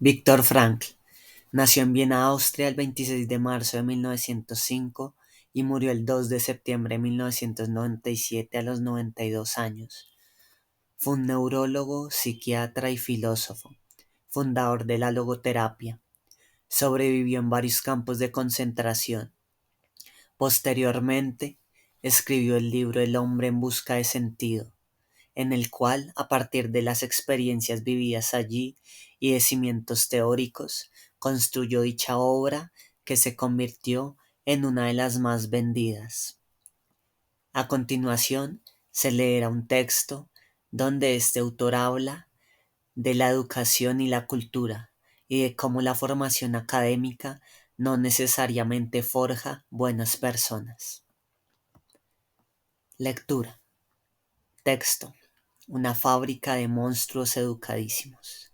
Viktor Frankl nació en Viena, Austria, el 26 de marzo de 1905 y murió el 2 de septiembre de 1997 a los 92 años. Fue un neurólogo, psiquiatra y filósofo, fundador de la logoterapia. Sobrevivió en varios campos de concentración. Posteriormente, escribió el libro El hombre en busca de sentido, en el cual, a partir de las experiencias vividas allí y de cimientos teóricos, construyó dicha obra que se convirtió en una de las más vendidas. A continuación, se leerá un texto donde este autor habla de la educación y la cultura y de cómo la formación académica no necesariamente forja buenas personas. Lectura. Texto. Una fábrica de monstruos educadísimos.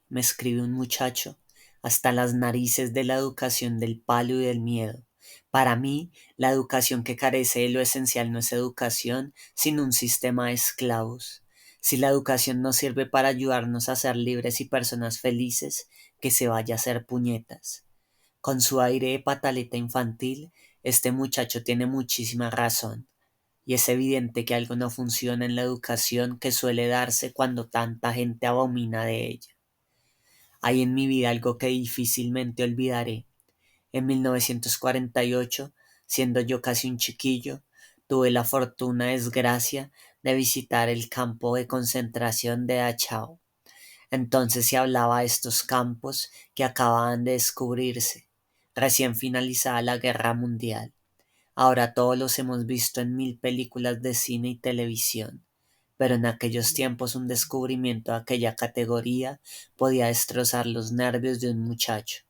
Me escribe un muchacho, hasta las narices de la educación del palo y del miedo. Para mí, la educación que carece de lo esencial no es educación, sino un sistema de esclavos. Si la educación no sirve para ayudarnos a ser libres y personas felices, que se vaya a hacer puñetas. Con su aire de pataleta infantil, este muchacho tiene muchísima razón. Y es evidente que algo no funciona en la educación que suele darse cuando tanta gente abomina de ella. Hay en mi vida algo que difícilmente olvidaré. En 1948, siendo yo casi un chiquillo, tuve la fortuna desgracia de visitar el campo de concentración de Dachau. Entonces se hablaba de estos campos que acababan de descubrirse, recién finalizada la Guerra Mundial. Ahora todos los hemos visto en 1000 películas de cine y televisión, pero en aquellos tiempos un descubrimiento de aquella categoría podía destrozar los nervios de un muchacho.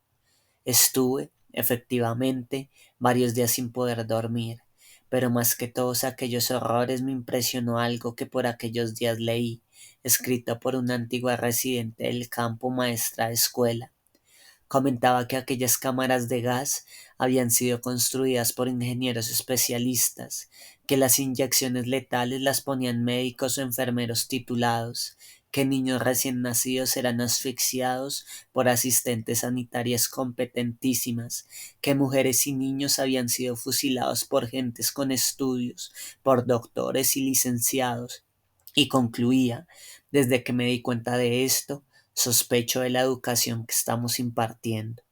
Estuve, efectivamente, varios días sin poder dormir, pero más que todos aquellos horrores me impresionó algo que por aquellos días leí, escrito por una antigua residente del campo, maestra de escuela. Comentaba que aquellas cámaras de gas habían sido construidas por ingenieros especialistas, que las inyecciones letales las ponían médicos o enfermeros titulados, que niños recién nacidos eran asfixiados por asistentes sanitarias competentísimas, que mujeres y niños habían sido fusilados por gentes con estudios, por doctores y licenciados, y concluía: desde que me di cuenta de esto, sospecho de la educación que estamos impartiendo.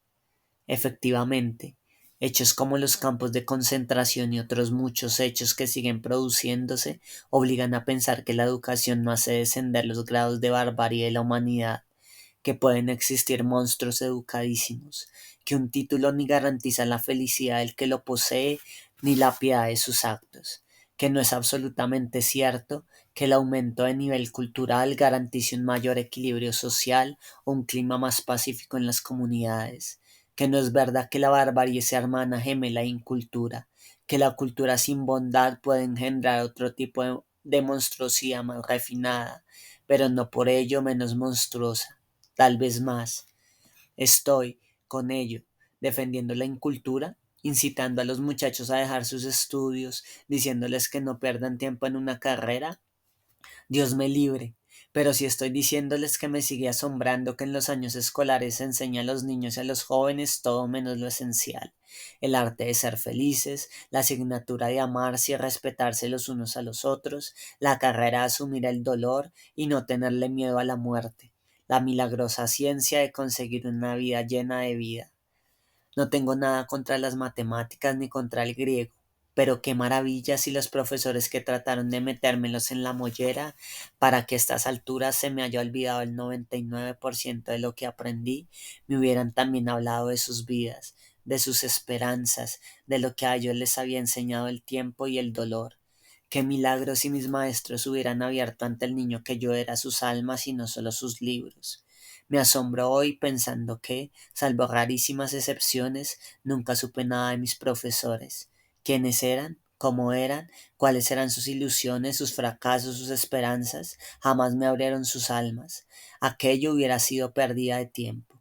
Efectivamente, hechos como los campos de concentración y otros muchos hechos que siguen produciéndose obligan a pensar que la educación no hace descender los grados de barbarie de la humanidad, que pueden existir monstruos educadísimos, que un título ni garantiza la felicidad del que lo posee ni la piedad de sus actos, que no es absolutamente cierto que el aumento de nivel cultural garantice un mayor equilibrio social o un clima más pacífico en las comunidades, que no es verdad que la barbarie sea hermana gemela e incultura, que la cultura sin bondad puede engendrar otro tipo de monstruosidad más refinada, pero no por ello menos monstruosa, tal vez más. Estoy, con ello, defendiendo la incultura, incitando a los muchachos a dejar sus estudios, diciéndoles que no pierdan tiempo en una carrera. Dios me libre. Pero si estoy diciéndoles que me sigue asombrando que en los años escolares se enseña a los niños y a los jóvenes todo menos lo esencial: el arte de ser felices, la asignatura de amarse y respetarse los unos a los otros, la carrera de asumir el dolor y no tenerle miedo a la muerte, la milagrosa ciencia de conseguir una vida llena de vida. No tengo nada contra las matemáticas ni contra el griego, pero qué maravilla si los profesores que trataron de metérmelos en la mollera para que a estas alturas se me haya olvidado el 99% de lo que aprendí, me hubieran también hablado de sus vidas, de sus esperanzas, de lo que a ellos les había enseñado el tiempo y el dolor. Qué milagro si mis maestros hubieran abierto ante el niño que yo era sus almas y no solo sus libros. Me asombro hoy pensando que, salvo rarísimas excepciones, nunca supe nada de mis profesores. ¿Quiénes eran? ¿Cómo eran? ¿Cuáles eran sus ilusiones, sus fracasos, sus esperanzas? Jamás me abrieron sus almas. Aquello hubiera sido pérdida de tiempo.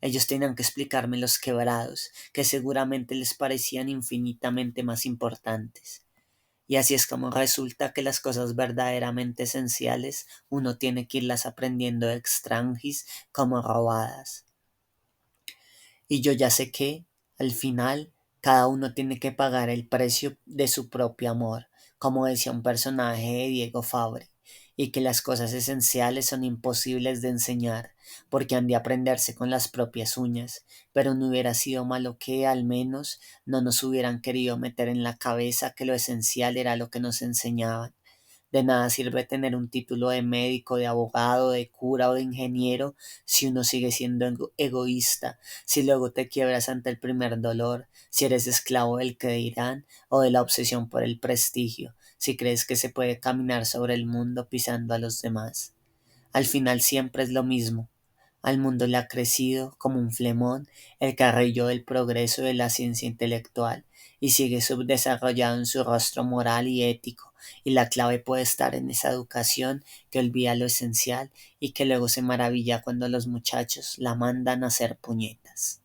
Ellos tenían que explicarme los quebrados, que seguramente les parecían infinitamente más importantes. Y así es como resulta que las cosas verdaderamente esenciales uno tiene que irlas aprendiendo extranjis como robadas. Y yo ya sé que, al final, cada uno tiene que pagar el precio de su propio amor, como decía un personaje de Diego Fabre, y que las cosas esenciales son imposibles de enseñar, porque han de aprenderse con las propias uñas, pero no hubiera sido malo que, al menos, no nos hubieran querido meter en la cabeza que lo esencial era lo que nos enseñaban. De nada sirve tener un título de médico, de abogado, de cura o de ingeniero si uno sigue siendo egoísta, si luego te quiebras ante el primer dolor, si eres esclavo del que dirán o de la obsesión por el prestigio, si crees que se puede caminar sobre el mundo pisando a los demás. Al final siempre es lo mismo. Al mundo le ha crecido, como un flemón, el carrillo del progreso de la ciencia intelectual, y sigue subdesarrollado en su rostro moral y ético, y la clave puede estar en esa educación que olvida lo esencial y que luego se maravilla cuando los muchachos la mandan a hacer puñetas.